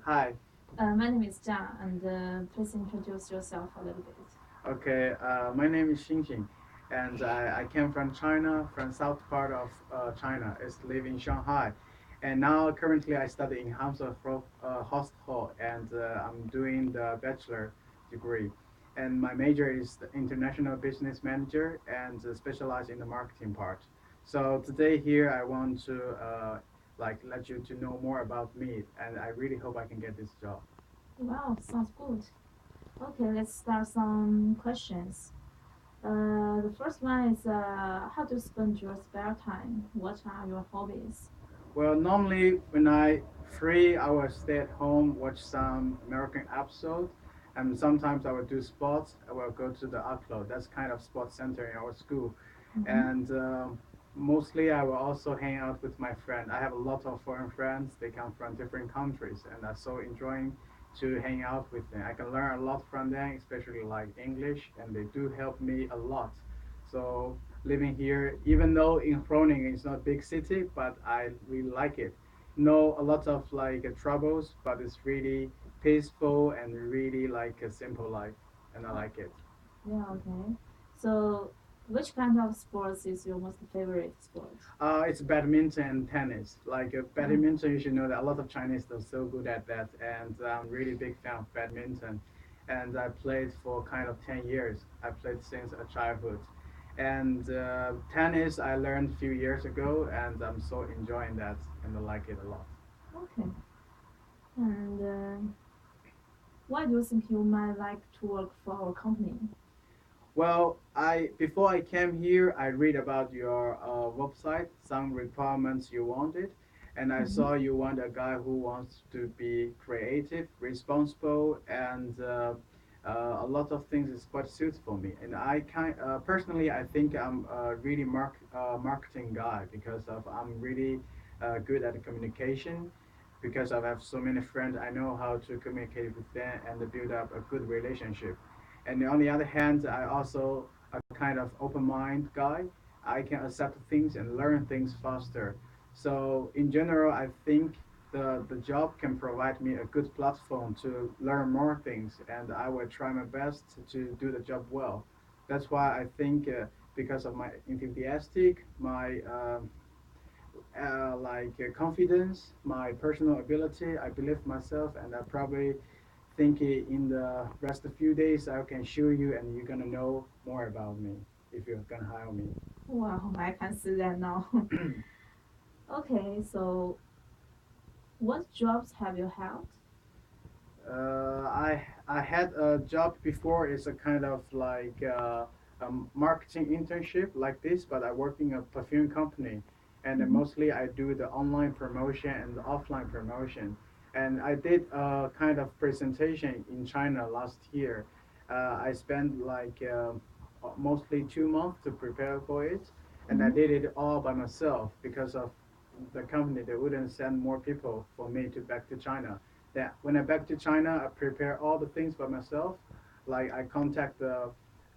Hi. My name is Jia, and please introduce yourself a little bit. Okay. My name is Xinxing, and I came from China, from south part of China. I live in Shanghai, and now currently I study in Hangzhou Hospital, and I'm doing the bachelor degree. And my major is the international business manager, and specialize in the marketing part. So today here I want to let you to know more about me, and I really hope I can get this job. Wow, sounds good. Okay, let's start some questions. The first one is how to spend your spare time? What are your hobbies? Well, normally when I free, I will stay at home, watch some American episode, and sometimes I will do sports. I will go to the upload. That's kind of sports center in our school, Mm-hmm. and mostly I will also hang out with my friend. I have a lot of foreign friends. They come from different countries, and I'm so enjoying to hang out with them. I can learn a lot from them, especially like English, and they do help me a lot. So living here, even though in Groningen it's not big city, but I really like it. No, a lot of troubles, but it's really peaceful and really like a simple life, and I Oh, like it. yeah, okay. So, which kind of sports is your most favorite sport? It's badminton and tennis. Oh, Badminton, you should know that a lot of Chinese are so good at that, and I'm really big fan of badminton. And I played for kind of 10 years. I played since a childhood, and tennis I learned a few years ago, and I'm so enjoying that, and I like it a lot. okay. And why do you think you might like to work for our company? Well, I before I came here, I read about your website, some requirements you wanted, and I Mm-hmm. saw you want a guy who wants to be creative, responsible, and a lot of things is quite suited for me. And personally, I think I'm a really marketing guy because of I'm really good at communication. Because I have so many friends, I know how to communicate with them and build up a good relationship. And on the other hand, I also a kind of open mind guy. I can accept things and learn things faster. So in general, I think the job can provide me a good platform to learn more things, and I will try my best to do the job well. That's why I think because of my enthusiastic, my confidence, my personal ability, I believe myself, and I probably think in the rest of few days I can show you, and you're gonna know more about me if you're gonna hire me. Wow, I can see that now. Okay, so what jobs have you held? I had a job before. It's a kind of a marketing internship like this, but I work in a perfume company, and then Mm-hmm. mostly I do the online promotion and the offline promotion. And I did a kind of presentation in China last year. I spent mostly 2 months to prepare for it, and I Mm-hmm. did it all by myself because of the company. They wouldn't send more people for me to back to China. That when I back to China, I prepare all the things by myself. Like I contact the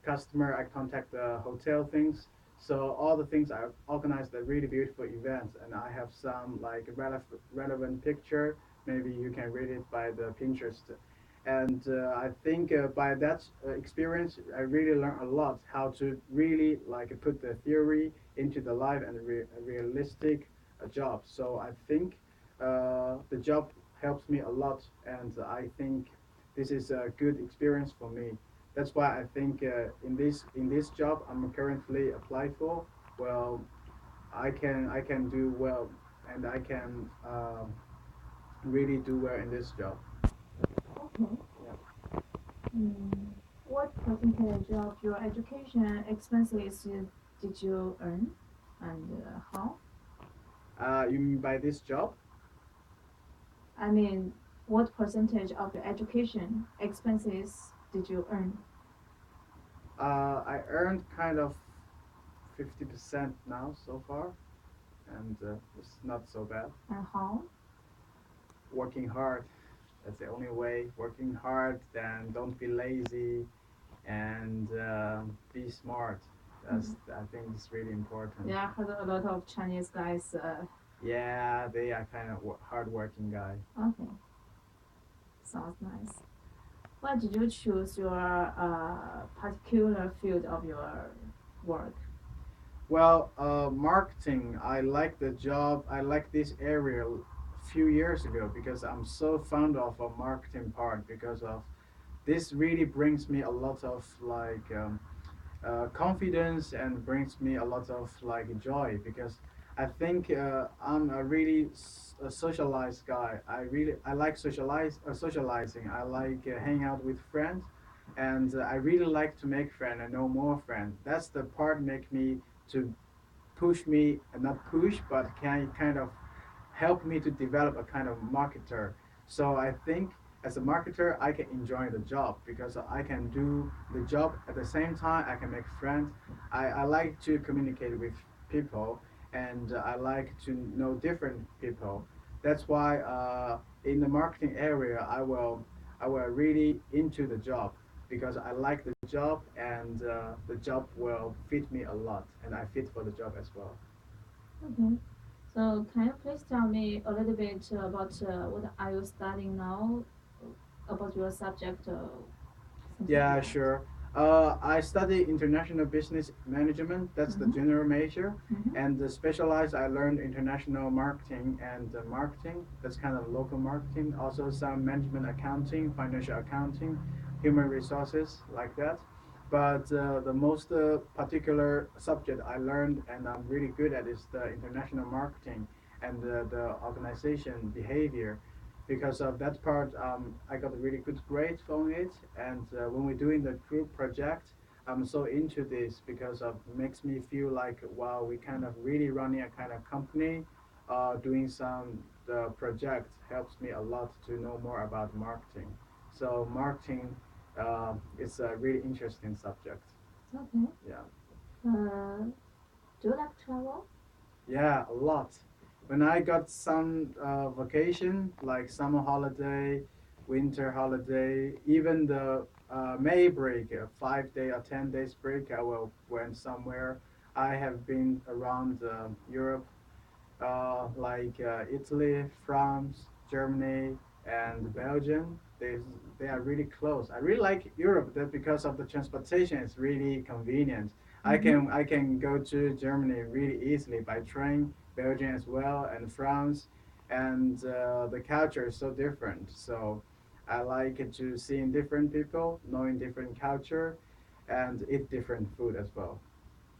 customer, I contact the hotel things. So all the things I organized a really beautiful events, and I have some relevant picture. Maybe you can read it by the Pinterest. And I think by that experience, I really learned a lot how to really put the theory into the life and a realistic job. So I think the job helps me a lot, and I think this is a good experience for me. That's why I think in this job I'm currently applied for. Well, I can do well, and I can really do well in this job. Okay. Yeah. What percentage of your education expenses did you earn, and how? You mean by this job? I mean, what percentage of your education expenses did you earn? I earned kind of 50% now so far, and it's not so bad. And how? Working hard. That's the only way. Working hard, then don't be lazy, and be smart. Mhm. I think it's really important. Yeah, I heard a lot of Chinese guys. Yeah, they are kind of hardworking guy. Okay. sounds nice. Why did you choose your particular field of your work? Well, marketing. I like the job. I like this area few years ago because I'm so fond of a marketing part because of this really brings me a lot of confidence and brings me a lot of like joy because I think I'm a really a socialized guy. I like socializing. I like hang out with friends, and I really like to make friends and know more friends. That's the part make me to push me, not push, but can kind of help me to develop a kind of marketer. So I think as a marketer, I can enjoy the job because I can do the job at the same time. I can make friends. I like to communicate with people, and I like to know different people. That's why in the marketing area, I will really into the job because I like the job and the job will fit me a lot and I fit for the job as well. Okay. So can you please tell me a little bit about what are you studying now, about your subject, something like Yeah, that? sure. I study international business management. That's the Mm-hmm. general major, Mm-hmm. and the specialized I learned international marketing and marketing. That's kind of local marketing. Also some management accounting, financial accounting, human resources like that. But the most particular subject I learned and I'm really good at is the international marketing and the organization behavior because of that part, I got a really good grade on it. And when we're doing the group project, I'm so into this because of makes me feel like wow, we kind of really running a kind of company, doing some the project helps me a lot to know more about marketing. So marketing is a really interesting subject. Okay. Yeah. Uh, do you like travel? Yeah, a lot. When I got some vacation, like summer holiday, winter holiday, even the May break, a 5 day or 10 days break, I will went somewhere. I have been around Europe, like Italy, France, Germany, and Belgium. They are really close. I really like Europe that because of the transportation. It's really convenient. I Mm-hmm. can I can go to Germany really easily by train, Belgium as well, and France, and the culture is so different. So I like it to seeing different people, knowing different culture, and eat different food as well.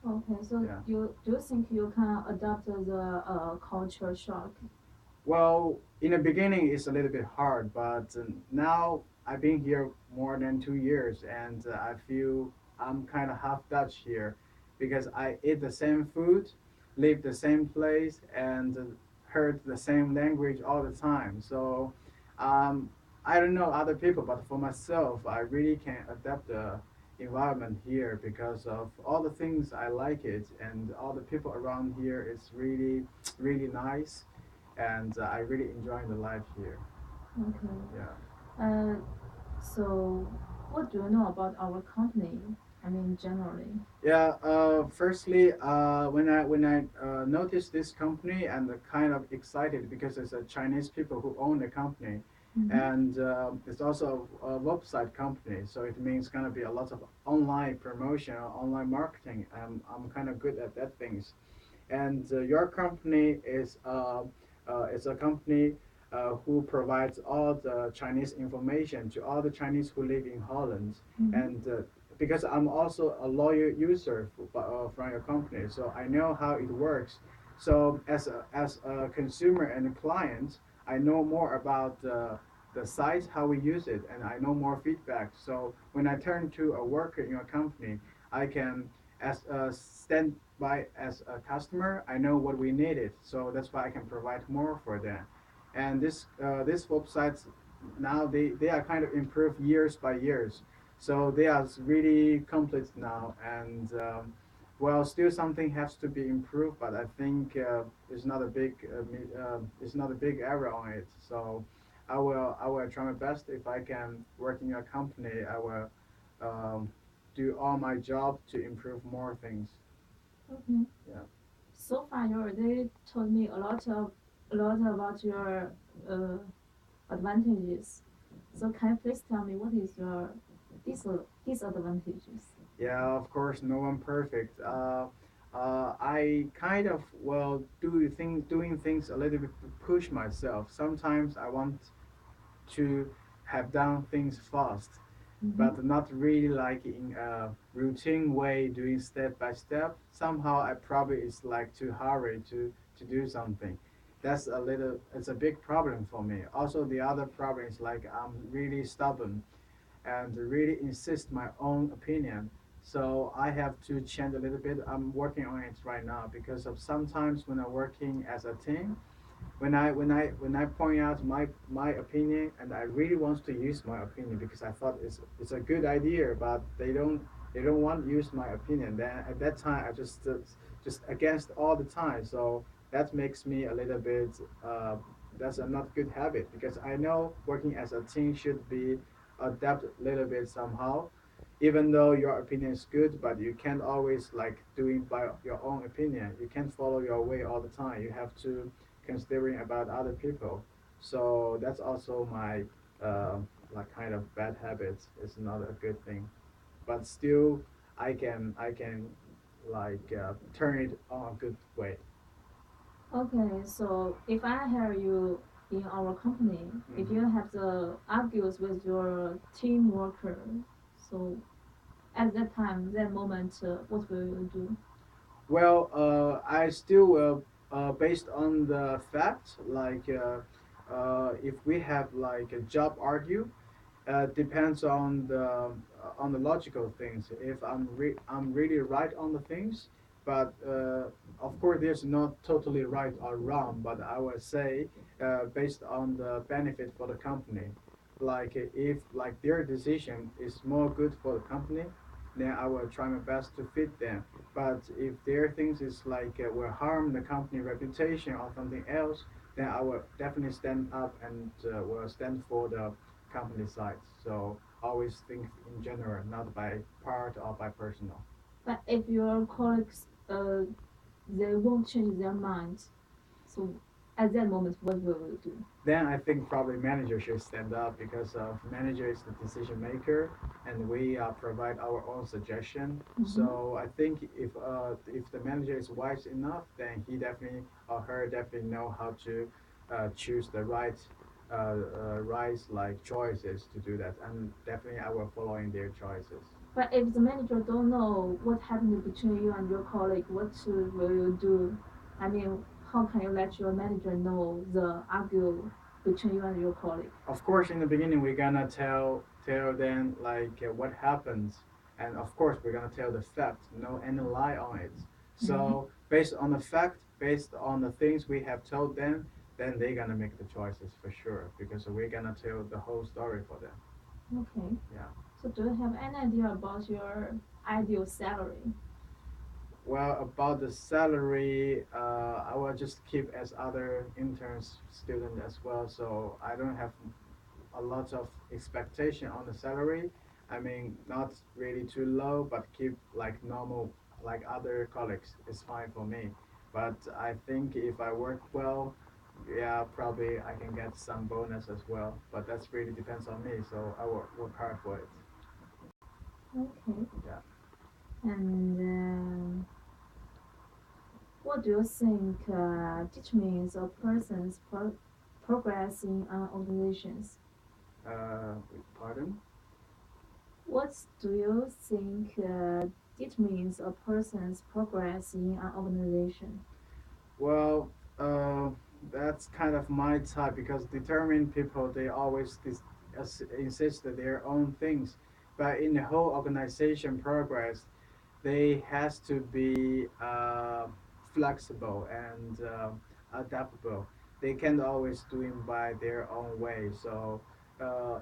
Okay, so Yeah. you do you think you can adapt the culture shock? Well, in the beginning, it's a little bit hard, but now I've been here more than 2 years, and I feel I'm kind of half Dutch here because I eat the same food, live the same place, and heard the same language all the time. So um, I don't know other people, but for myself, I really can adapt the environment here because of all the things I like it, and all the people around here is really, really nice and I really enjoy the life here. Okay. Yeah. Uh, so what do you know about our company? I mean, generally. Yeah. Firstly, when I noticed this company and kind of excited because it's a Chinese people who own the company, Mm-hmm. and it's also a website company, so it means gonna be a lot of online promotion, online marketing. I'm kind of good at that things. And your company is a company who provides all the Chinese information to all the Chinese who live in Holland. Mm-hmm. And because I'm also a loyal user from your company, so I know how it works. So as a consumer and a client, I know more about the site, how we use it, and I know more feedback. So when I turn to a worker in your company, I can as stand by as a customer. I know what we needed, so that's why I can provide more for them. And this websites now they are kind of improved years by years, so they are really complete now. And well, still something has to be improved, but I think it's not a big error on it. So I will try my best if I can work in your company. I will um, do all my job to improve more things. Okay. Yeah. So far, you already told me a lot about your uh, advantages. So can you please tell me what is your disadvantages? Yeah, of course, no one perfect. I kind of doing things a little bit to push myself. Sometimes I want to have done things fast, Mm-hmm. but not really like in a routine way, doing step by step. Somehow I probably is like too hurry to do something. It's a big problem for me. Also, the other problem is like I'm really stubborn and really insist my own opinion. So I have to change a little bit. I'm working on it right now because of sometimes when I'm working as a team, when I point out my opinion and I really want to use my opinion because I thought it's a good idea, but they don't want to use my opinion. Then at that time I just against all the time. So that makes me a little bit uh, that's a not good habit because I know working as a team should be adapt a little bit somehow. Even though your opinion is good, but you can't always like doing by your own opinion. You can't follow your way all the time. You have to considering about other people. So that's also my uh, like kind of bad habits. It's not a good thing, but still I can like turn it on a good way. Okay, so if I hire you in our company, if you Hmm. have the argues with your team worker, so at that time, that moment, what will you do? Well, I still based on the fact like if we have like a job argue depends on the logical things. If I'm really right on the things, but of course there's not totally right or wrong. But I would say based on the benefit for the company, like if like their decision is more good for the company, then I will try my best to fit them. But if their things is like will harm the company reputation or something else, then I will definitely stand up and will stand for the company side. So always think in general, not by part or by personal. But if your colleagues, they won't change their mind, so at that moment, what will you do? Then I think probably manager should stand up because manager is the decision maker and we provide our own suggestion. Mm-hmm. So I think if the manager is wise enough, then he definitely or her definitely know how to choose the right like choices to do that, and definitely I will following their choices. But if the manager don't know what happened between you and your colleague, what will you do? I mean, how can you let your manager know the argue between you and your colleague? Of course in the beginning we're gonna tell them like what happens, and of course we're gonna tell the fact, no any lie on it. Mm-hmm. So based on the fact, based on the things we have told them, then they're gonna make the choices for sure because we're gonna tell the whole story for them. Okay. Yeah. So do you have any idea about your ideal salary? Well, about the salary, I will just keep as other interns student as well, so I don't have a lot of expectation on the salary. I mean, not really too low, but keep like normal, like other colleagues is fine for me. But I think if I work well, yeah, probably I can get some bonus as well. But that's really depends on me, so I work hard for it. Okay. Yeah. And what do you think determines a person's progress in an organization? Pardon? What do you think determines a person's progress in an organization? Well, that's kind of my type because determined people they always insist that their own things, but in the whole organization progress, they has to be flexible and adaptable. They can't always do it by their own way. So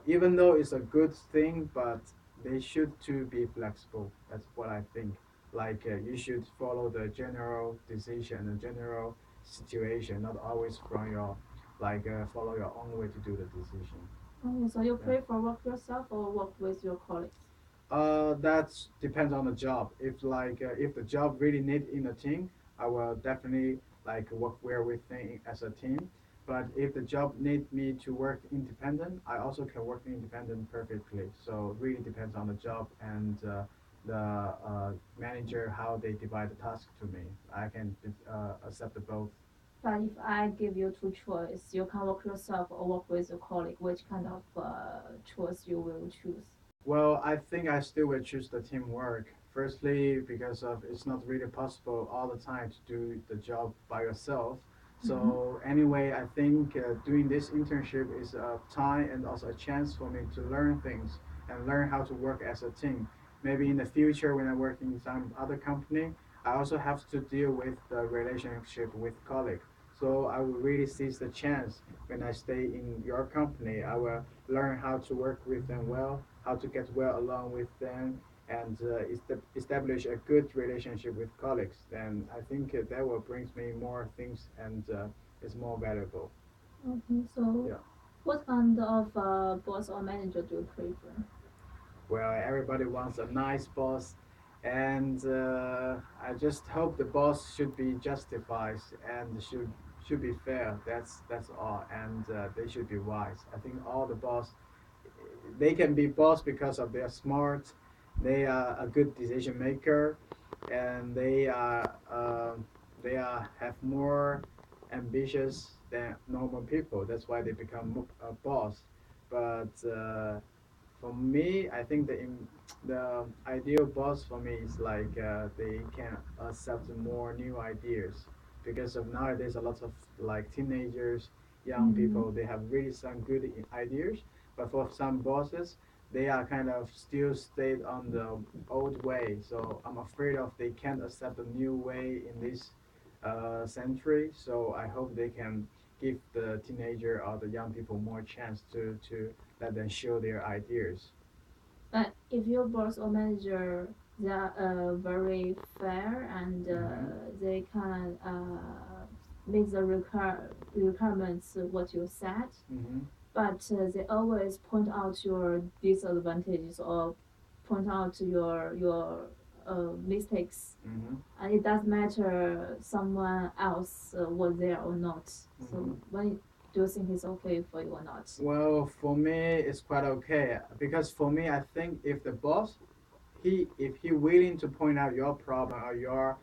even though it's a good thing, but they should to be flexible. That's what I think. Like you should follow the general decision, the general situation, not always from your like follow your own way to do the decision. Okay, so you Yeah. prefer work yourself or work with your colleagues? That depends on the job. If like if the job really need in a team, I will definitely like work where we think as a team. But if the job need me to work independent, I also can work independent perfectly. So it really depends on the job and the manager how they divide the task to me. I can accept both. But if I give you two choice, you can work yourself or work with a colleague. Which kind of choice you will choose? Well, I think I still would choose the teamwork. Firstly, because of it's not really possible all the time to do the job by yourself. Mm-hmm. So anyway, I think doing this internship is a time and also a chance for me to learn things and learn how to work as a team. Maybe in the future when I work in some other company, I also have to deal with the relationship with colleagues. So I will really seize the chance when I stay in your company. I will learn how to work with them well, how to get well along with them, and establish a good relationship with colleagues. Then I think that will brings me more things and is more valuable. Okay, so Yeah. what kind of boss or manager do you prefer? Where everybody wants a nice boss, and I just hope the boss should be justified and should be fair. That's all, and they should be wise. I think all the boss they can be boss because of they're smart, they are a good decision maker, and they are have more ambitious than normal people. That's why they become a boss. But for me, I think the ideal boss for me is like they can accept more new ideas because of nowadays a lot of like teenagers, young Mm-hmm. people, they have really some good ideas, but for some bosses, they are kind of still stayed on the old way. So I'm afraid of they can't accept a new way in this century. So I hope they can give the teenager or the young people more chance to let them show their ideas. But if your boss or manager they are very fair and Mm-hmm. they can meet the requirements what you said, Mm-hmm. but they always point out your disadvantages or point out your mistakes, Mm-hmm. and it doesn't matter someone else was there or not. Mm-hmm. So when do you think it's okay for you or not? Well, for me, it's quite okay because for me, I think if the boss if he willing to point out your problem or your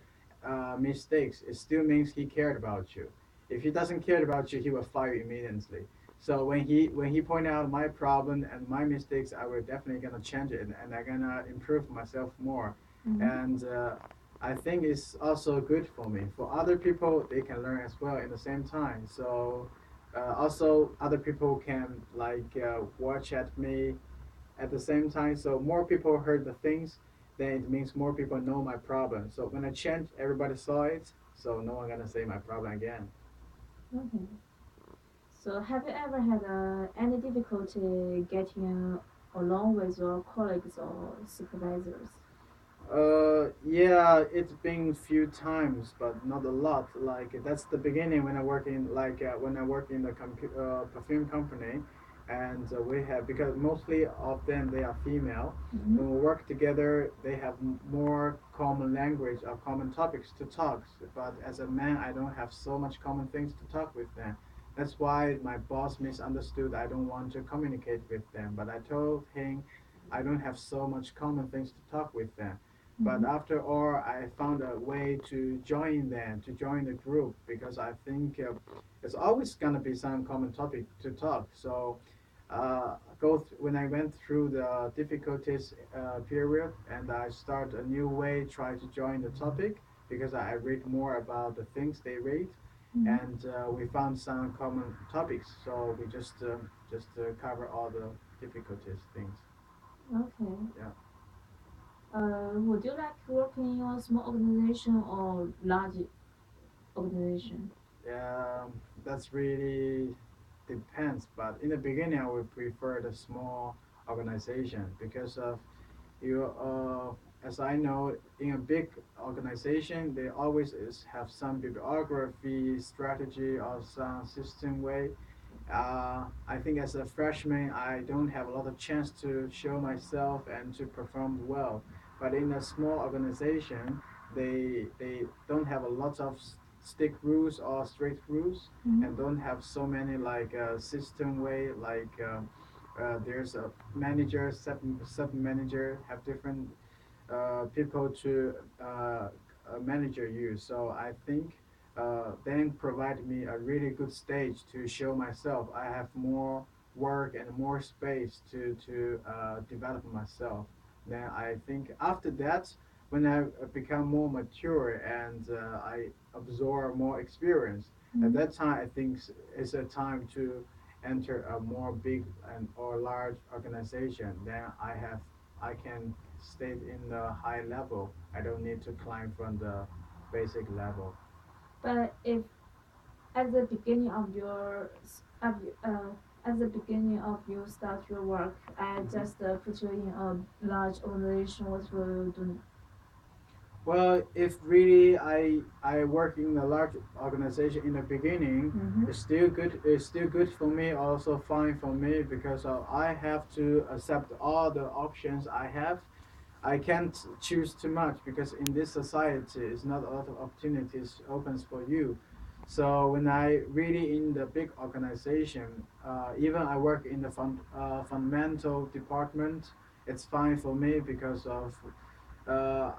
mistakes, it still means he cared about you. If he doesn't care about you, he will fire you immediately. So when he point out my problem and my mistakes, I will definitely gonna change it and I'm gonna improve myself more. Mm-hmm. And I think it's also good for me. For other people, they can learn as well in the same time. So also other people can like watch at me at the same time. So more people heard the things, then it means more people know my problem. So when I change, everybody saw it. So no one gonna say my problem again. Okay. So have you ever had any difficulty getting along with your colleagues or supervisors? Yeah, it's been few times, but not a lot. Like that's the beginning when I work in like when I work in the perfume company, and we have because mostly of them they are female. Mm-hmm. When we work together, they have more common language or common topics to talk. But as a man, I don't have so much common things to talk with them. That's why my boss misunderstood. I don't want to communicate with them. But I told him I don't have so much common things to talk with them. But Mm-hmm. after all, I found a way to join them, to join the group, because I think it's always gonna be some common topic to talk. So, when I went through the difficulties period, and I start a new way, try to join the topic because I read more about the things they read, Mm-hmm. and we found some common topics. So we just cover all the difficulties things. Okay. Yeah. Would you like working in a small organization or large organization? That's really depends. But in the beginning, I would prefer the small organization because of you. As I know, in a big organization, they always have some bibliography, strategy, or some system way. I think as a freshman, I don't have a lot of chance to show myself and to perform well. But in a small organization, they don't have a lot of stick rules or strict rules, Mm-hmm. and don't have so many like system way like there's a manager, sub manager, have different people to manager you. So I think then provide me a really good stage to show myself. I have more work and more space to develop myself. Then I think after that, when I become more mature and I absorb more experience, at Mm-hmm. that time I think it's a time to enter a more big and or large organization. Then I can stay in the high level. I don't need to climb from the basic level. But if at the beginning of your at the beginning of you start your work, I Mhm. just put you in a large organization, what will you do? Well, if really I work in a large organization in the beginning, Mm-hmm. it's still good. It's still good for me. Also fine for me because I have to accept all the options I have. I can't choose too much because in this society, it's not a lot of opportunities opens for you. So when I really in the big organization, even I work in the fundamental department, it's fine for me because of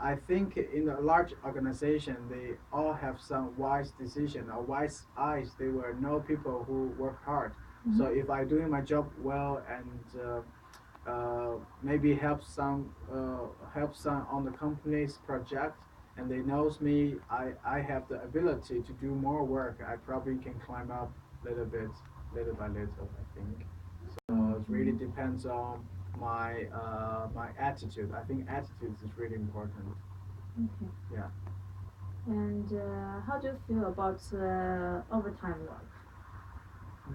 I think in a large organization, they all have some wise decision or wise eyes. They will know people who work hard. Mm-hmm. So if I doing my job well and maybe help some on the company's project, and they knows me, I have the ability to do more work. I probably can climb up little bit, little by little. I think. So it really Mm-hmm. depends on my attitude. I think attitude is really important. Okay. Yeah. And how do you feel about overtime work?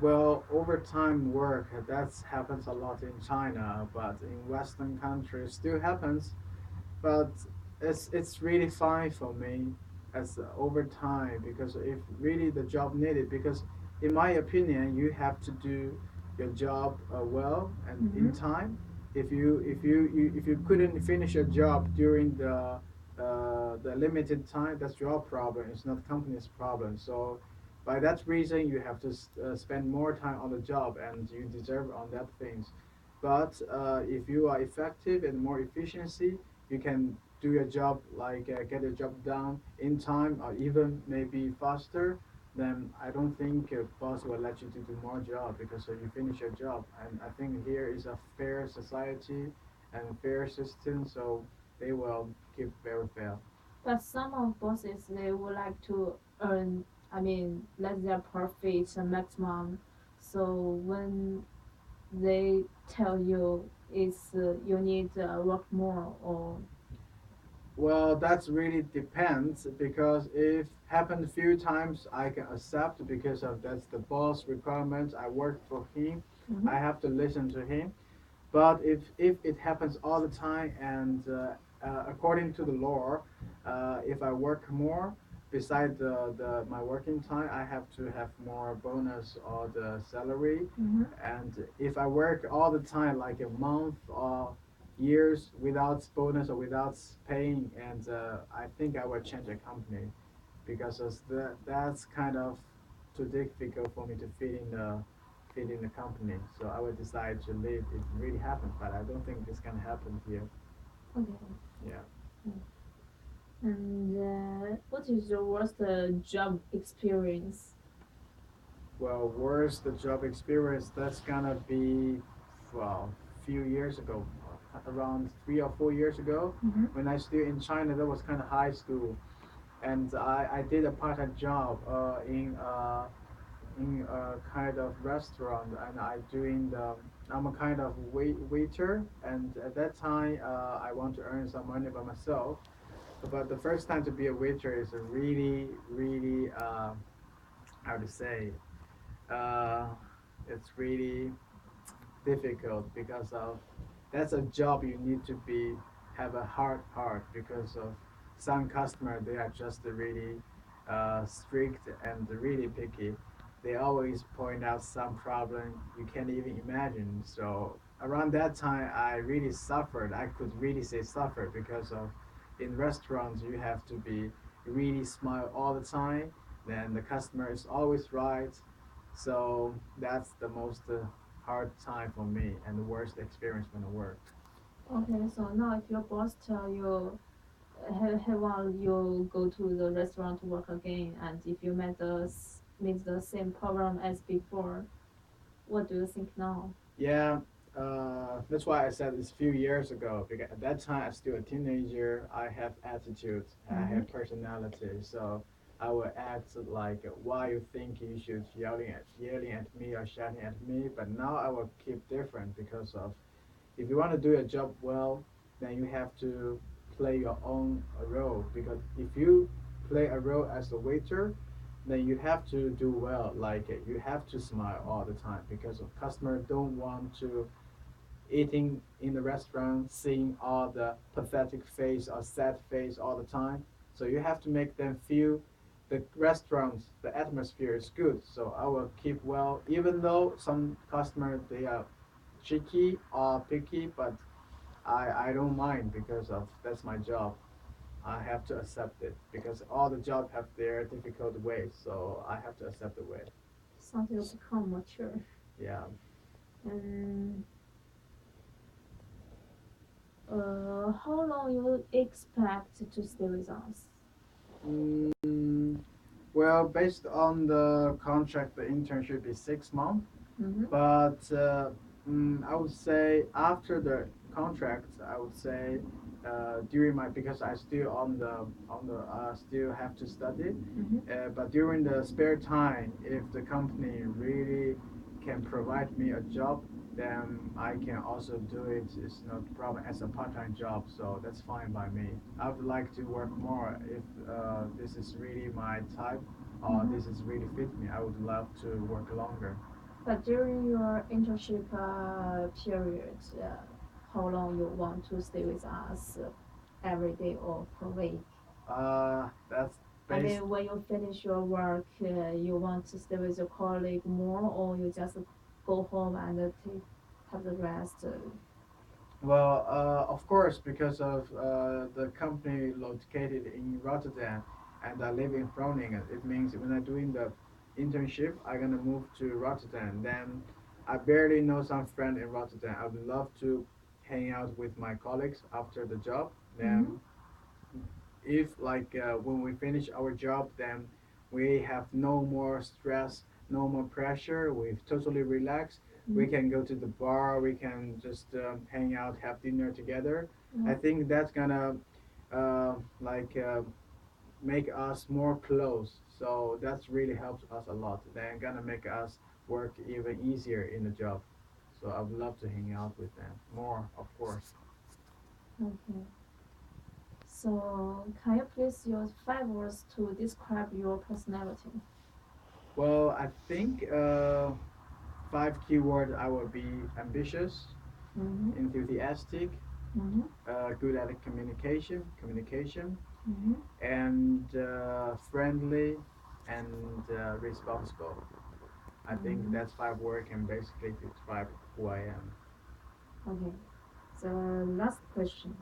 Well, overtime work that's happens a lot in China, but in Western countries still happens. But it's really fine for me as overtime because if really the job needed, because in my opinion you have to do your job well and Mm-hmm. in time. If you couldn't finish your job during the limited time, that's your problem. It's not company's problem. So by that reason you have to spend more time on the job and you deserve on that things. But if you are effective and more efficiency, you can do your job like get your job done in time or even maybe faster, then I don't think boss will let you to do more job because you finish your job. And I think here is a fair society and fair system, so they will keep very fair. But some of bosses they would like to earn, I mean, let their profit maximum. So when they tell you is you need work more or Well, that's really depends because if happened a few times, I can accept because of that's the boss requirements. I work for him. mm-hmm. I have to listen to him. But if it happens all the time and according to the law, if I work more beside my working time, I have to have more bonus or the salary. Mm-hmm. And if I work all the time, like a month or years without bonus or without paying, and I think I will change a company because that's kind of too difficult for me to fit in the company. So I would decide to leave. It really happened, but I don't think this can happen here. Okay. Yeah. Mm. And what is your worst job experience? Well, worst the job experience. That's gonna be, well, few years ago, around 3 or 4 years ago, Mm-hmm. when I still in China. That was kind of high school, and I did a part-time job in a kind of restaurant, and I'm a kind of waiter, and at that time I want to earn some money by myself. But the first time to be a waiter is a really how to say uh, it's really difficult because of that's a job you need to be have a hard heart because of some customer they are just really strict and really picky. They always point out some problem you can't even imagine. So around that time I really suffered. I could really say suffered because of in restaurants you have to be really smile all the time then the customer is always right. So that's the most hard time for me and the worst experience when I work. Okay, so now if your boss tell you he want you go to the restaurant to work again, and if you meet the same problem as before, what do you think now? Yeah, that's why I said it's a few years ago because at that time I'm still a teenager. I have attitude, I Mm-hmm. have personality, so I would act like why you think you should yelling at me or shouting at me. But now I will keep different because of if you want to do a job well, then you have to play your own role because if you play a role as a waiter, then you have to do well. Like you have to smile all the time because customers don't want to eating in the restaurant, seeing all the pathetic face or sad face all the time. So you have to make them feel the restaurant, the atmosphere is good. So I will keep well, even though some customers they are cheeky or picky, but I don't mind because of that's my job. I have to accept it because all the job have their difficult ways, so I have to accept the way. Sounds you become mature. Yeah. And how long you expect to stay with us? Mm, well, based on the contract, the internship is 6 months. Mm-hmm. But I would say after the contract, I would say during my because I still on the still have to study. Mm-hmm. But during the spare time, if the company really can provide me a job, then I can also do it. It's not a problem as a part-time job, so that's fine by me. I would like to work more if this is really my type or Mm-hmm. this is really fit me. I would love to work longer. But during your internship period, how long you want to stay with us every day or per week? That's I based. mean, when you finish your work, you want to stay with your colleague more, or you just go home and have the rest? Well, of course, because of the company located in Rotterdam and I live in Groningen, it means when I'm doing the internship, I'm gonna move to Rotterdam. Then I barely know some friend in Rotterdam. I would love to hang out with my colleagues after the job. Mm-hmm. Then if like when we finish our job then we have no more stress, no more pressure, we've totally relaxed, we Mm-hmm. can go to the bar, we can just hang out, have dinner together. I Mm-hmm. think that's gonna uh, like make us more close, so that's really helps us a lot, then gonna make us work even easier in the job. So I would love to hang out with them more, of course. Okay. So, can you please use 5 words to describe your personality? Well, I think five keywords I will be ambitious, Mm-hmm. enthusiastic, Mm-hmm. good at communication, Mm-hmm. and friendly and responsible. I think Mm-hmm. that's five words can basically describe who I am. Okay. So, last question.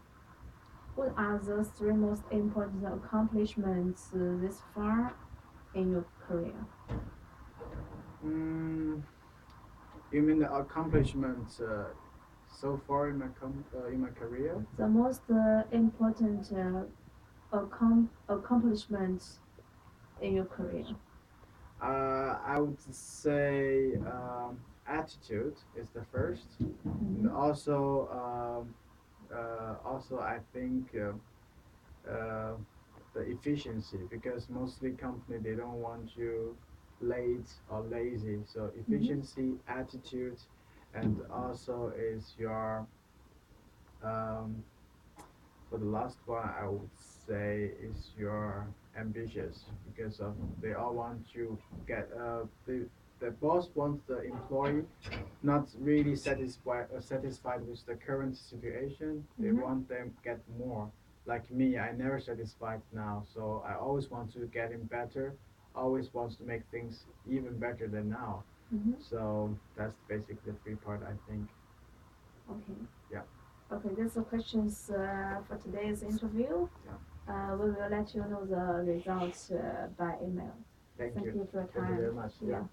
What are the 3 most important accomplishments this far in your career? Mm, you mean the accomplishments so far in in my career? The most important accomplishments in your career. I would say attitude is the first, and Mm-hmm. also I think the efficiency because mostly company they don't want you late or lazy. So Mm-hmm. efficiency, attitude, and also is your um, for the last one, I would say is your ambitious because of they all want you get the boss wants the employee not really satisfied with the current situation. They Mm-hmm. want them get more. Like me, I never satisfied now, so I always want to get him better. Always wants to make things even better than now. Mm-hmm. So that's basically the three part I think. Okay. Yeah, Okay, that's the questions for today's interview. yeah, We will let you know the results by email. Thank Thank you. you for your Thank you time. very much. Yeah. Yeah.